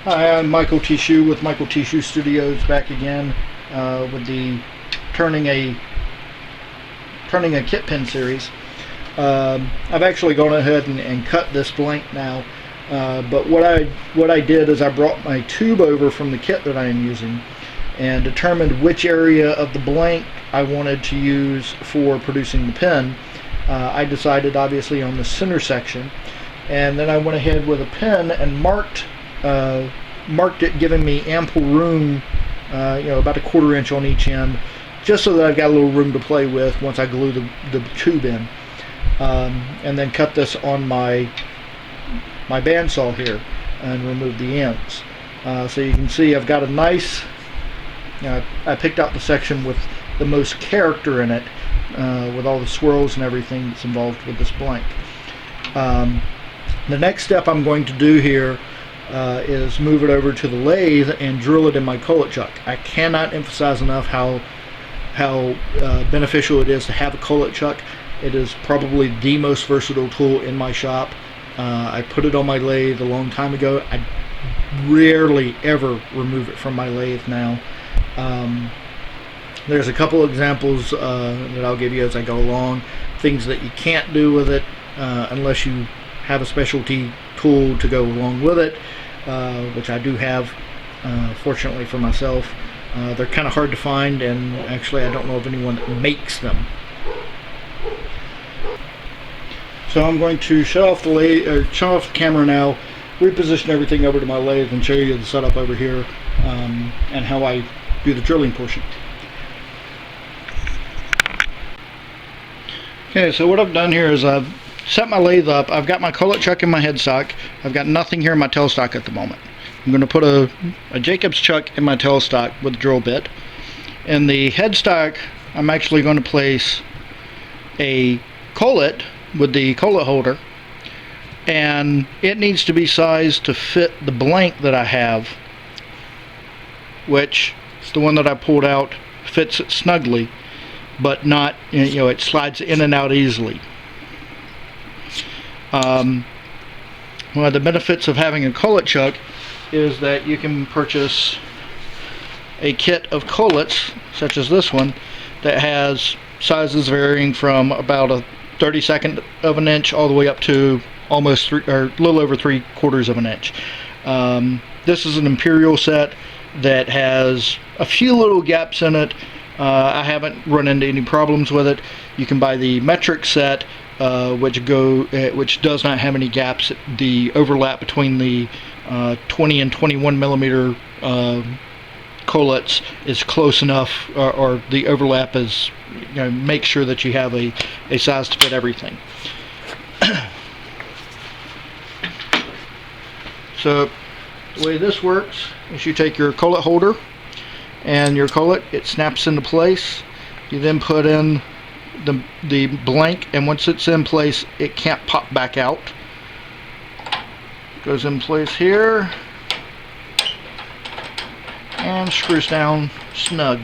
Hi, I'm Michael T. Shue with Michael T. Shue Studios, back again with the turning a kit pin series. I've actually gone ahead and cut this blank now, but what I did is I brought my tube over from the kit that I am using and determined which area of the blank I wanted to use for producing the pin. I decided obviously on the center section, and then I went ahead with a pen and marked it, giving me ample room, about a 1/4 inch on each end, just so that I've got a little room to play with once I glue the tube in. And then cut this on my bandsaw here and remove the ends. So you can see I've got a nice, I picked out the section with the most character in it, with all the swirls and everything that's involved with this blank. The next step I'm going to do here is move it over to the lathe and drill it in my cullet chuck. I cannot emphasize enough how beneficial it is to have a cullet chuck. It is probably the most versatile tool in my shop. I put it on my lathe a long time ago. I rarely ever remove it from my lathe now. There's a couple examples that I'll give you as I go along, things that you can't do with it unless you have a specialty tool to go along with it, which I do have, fortunately for myself. They're kind of hard to find, and actually I don't know of anyone that makes them. So I'm going to shut off the camera now, reposition everything over to my lathe, and show you the setup over here, and how I do the drilling portion. Okay, so what I've done here is I've set my lathe up. I've got my cullet chuck in my headstock. I've got nothing here in my tailstock at the moment. I'm going to put a Jacobs chuck in my tailstock with a drill bit. In the headstock, I'm actually going to place a cullet with the cullet holder, and it needs to be sized to fit the blank that I have, which is the one that I pulled out, fits it snugly, but not, it slides in and out easily. One of the benefits of having a cullet chuck is that you can purchase a kit of cullets, such as this one, that has sizes varying from about a 32nd of an inch all the way up to almost a little over 3/4 of an inch. This is an Imperial set that has a few little gaps in it. I haven't run into any problems with it. You can buy the metric set, which does not have any gaps. The overlap between the 20 and 21 millimeter cullets is close enough, or the overlap is, make sure that you have a size to fit everything. So the way this works is you take your cullet holder and your cullet, it snaps into place. You then put in the blank, and once it's in place, it can't pop back out. Goes in place here and screws down snug.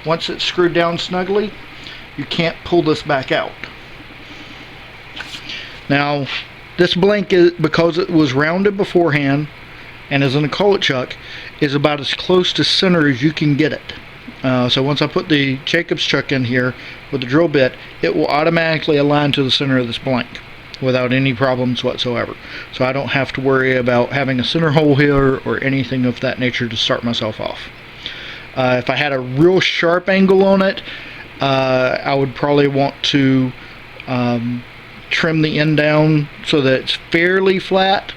Once it's screwed down snugly, you can't pull this back out. Now this blank, is because it was rounded beforehand and is in a cullet chuck, is about as close to center as you can get it. So once I put the Jacobs chuck in here with the drill bit, it will automatically align to the center of this blank without any problems whatsoever. So I don't have to worry about having a center hole here or anything of that nature to start myself off. If I had a real sharp angle on it, I would probably want to trim the end down so that it's fairly flat,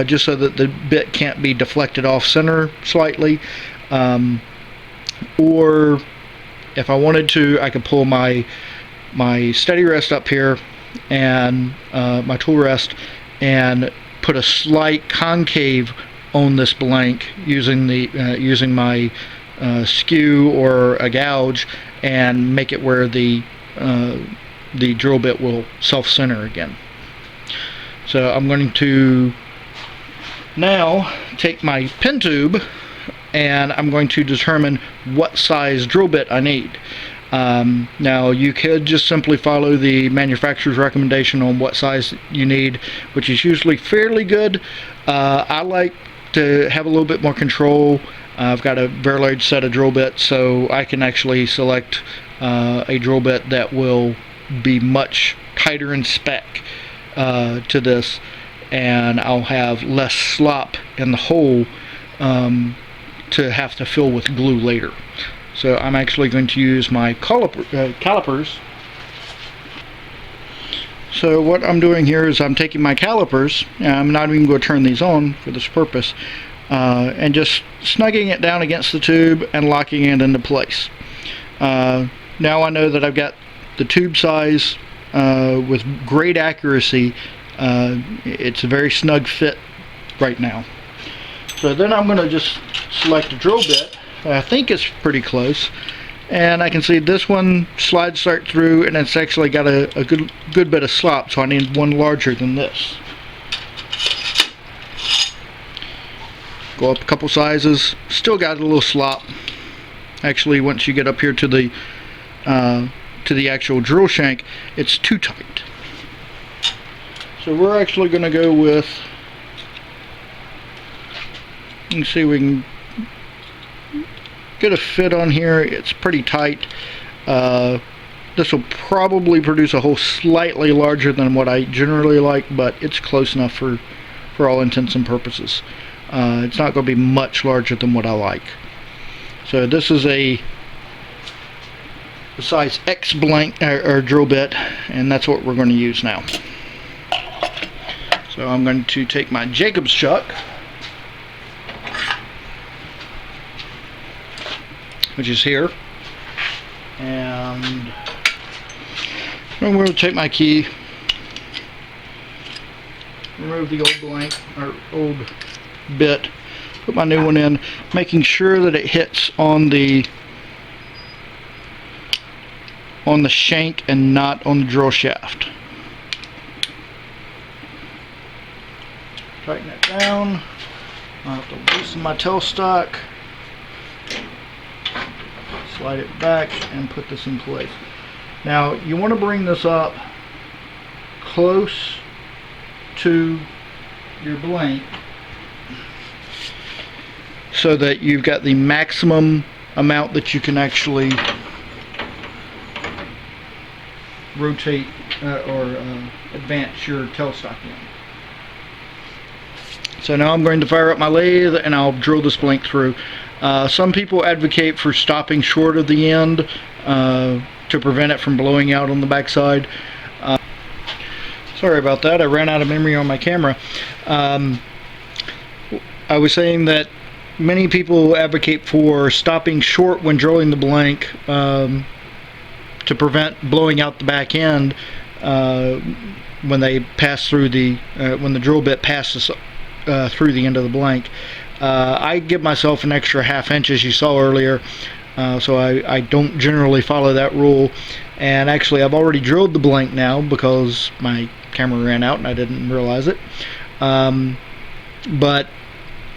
just so that the bit can't be deflected off center slightly. Or if I wanted to, I could pull my steady rest up here and my tool rest, and put a slight concave on this blank using my skew or a gouge, and make it where the drill bit will self-center again. So I'm going to now take my pin tube, and I'm going to determine what size drill bit I need. Now you could just simply follow the manufacturer's recommendation on what size you need, which is usually fairly good. I like to have a little bit more control, I've got a very large set of drill bits, so I can actually select a drill bit that will be much tighter in spec to this, and I'll have less slop in the hole to have to fill with glue later. So I'm actually going to use my calipers. So what I'm doing here is I'm taking my calipers, and I'm not even going to turn these on for this purpose, and just snugging it down against the tube and locking it into place. Now I know that I've got the tube size with great accuracy. It's a very snug fit right now. So then I'm going to just select a drill bit. I think it's pretty close, and I can see this one slides right through, and it's actually got a good bit of slop, so I need one larger than this. Go up a couple sizes, still got a little slop. Actually, once you get up here to the actual drill shank, it's too tight. So we're actually going to go with, you can see we can get a fit on here. It's pretty tight. This will probably produce a hole slightly larger than what I generally like, but it's close enough for all intents and purposes. It's not going to be much larger than what I like. So this is a size X blank or drill bit, and that's what we're going to use now. So I'm going to take my Jacob's chuck, which is here, and I'm going to take my key, remove the old blank or old bit, put my new one in, making sure that it hits on the shank and not on the drill shaft. Tighten it down. I have to loosen my tailstock, slide it back, and put this in place. Now you want to bring this up close to your blank so that you've got the maximum amount that you can actually rotate or advance your tailstock in. So now I'm going to fire up my lathe and I'll drill this blank through. Some people advocate for stopping short of the end to prevent it from blowing out on the backside. Sorry about that, I ran out of memory on my camera. I was saying that many people advocate for stopping short when drilling the blank to prevent blowing out the back end when they pass through when the drill bit passes through the end of the blank. I give myself an extra ½ inch, as you saw earlier, so I don't generally follow that rule. And actually I've already drilled the blank now because my camera ran out and I didn't realize it, but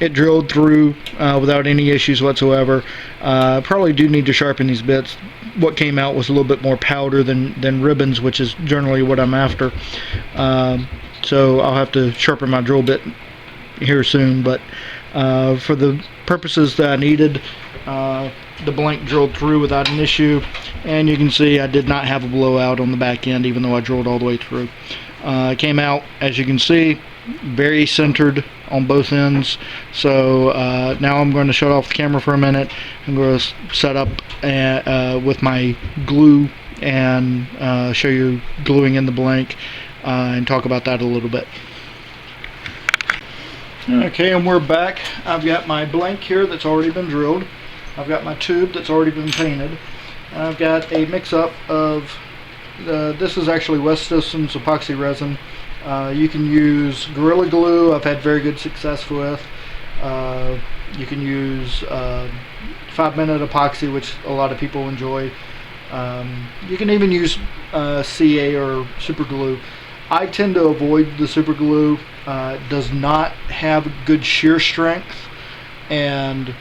it drilled through without any issues whatsoever. Probably do need to sharpen these bits. What came out was a little bit more powder than ribbons, which is generally what I'm after. So I'll have to sharpen my drill bit here soon, but for the purposes that I needed, the blank drilled through without an issue, and you can see I did not have a blowout on the back end even though I drilled all the way through. It came out, as you can see, very centered on both ends. So now I'm going to shut off the camera for a minute. I'm going to set up with my glue and show you gluing in the blank and talk about that a little bit. Okay, and we're back. I've got my blank here that's already been drilled. I've got my tube that's already been painted. And I've got a mix-up of this is actually West Systems epoxy resin. You can use Gorilla Glue. I've had very good success with. You can use 5-minute epoxy, which a lot of people enjoy. You can even use CA or super glue. I tend to avoid the super glue. It does not have good shear strength, and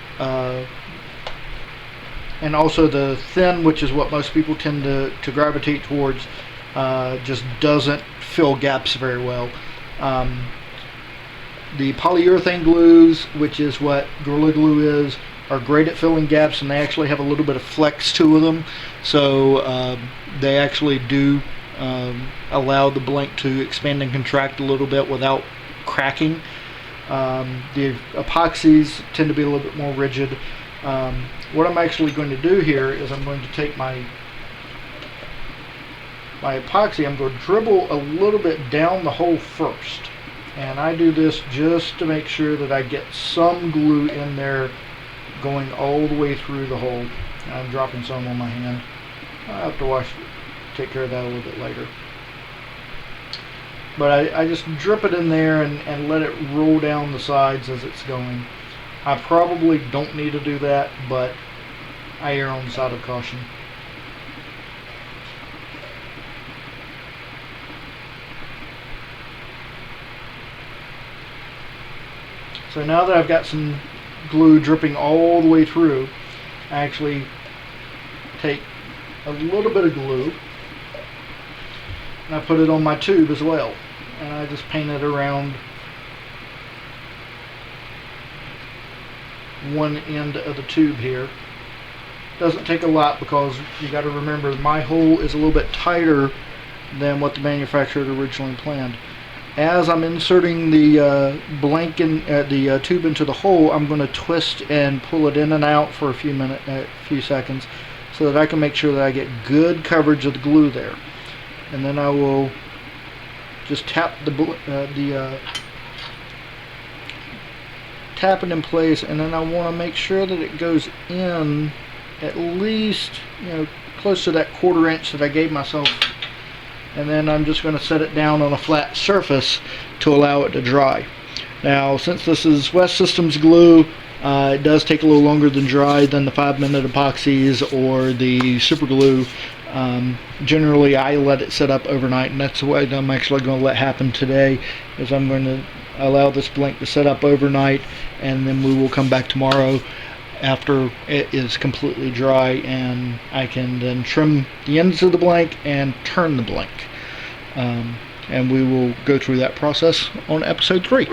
also the thin, which is what most people tend to gravitate towards, just doesn't fill gaps very well. The polyurethane glues, which is what Gorilla Glue is, are great at filling gaps, and they actually have a little bit of flex to them, so they actually do allow the blank to expand and contract a little bit without cracking. The epoxies tend to be a little bit more rigid. What I'm actually going to do here is I'm going to take my epoxy, I'm going to dribble a little bit down the hole first. And I do this just to make sure that I get some glue in there going all the way through the hole. I'm dropping some on my hand. I'll have to take care of that a little bit later. But I just drip it in there and let it roll down the sides as it's going. I probably don't need to do that, but I err on the side of caution. So now that I've got some glue dripping all the way through, I actually take a little bit of glue and I put it on my tube as well, and I just paint it around one end of the tube here. Doesn't take a lot because you got to remember my hole is a little bit tighter than what the manufacturer had originally planned. As I'm inserting the blank in the tube into the hole, I'm going to twist and pull it in and out for a few seconds, so that I can make sure that I get good coverage of the glue there. And then I will just tap tap it in place, and then I want to make sure that it goes in at least, close to that 1/4 inch that I gave myself. And then I'm just going to set it down on a flat surface to allow it to dry. Now, since this is West Systems glue, it does take a little longer than dry than the 5-minute epoxies or the super glue. Generally, I let it set up overnight, and that's what I'm actually going to let happen today. Is I'm going to allow this blank to set up overnight, and then we will come back tomorrow after it is completely dry, and I can then trim the ends of the blank and turn the blank. And we will go through that process on episode 3.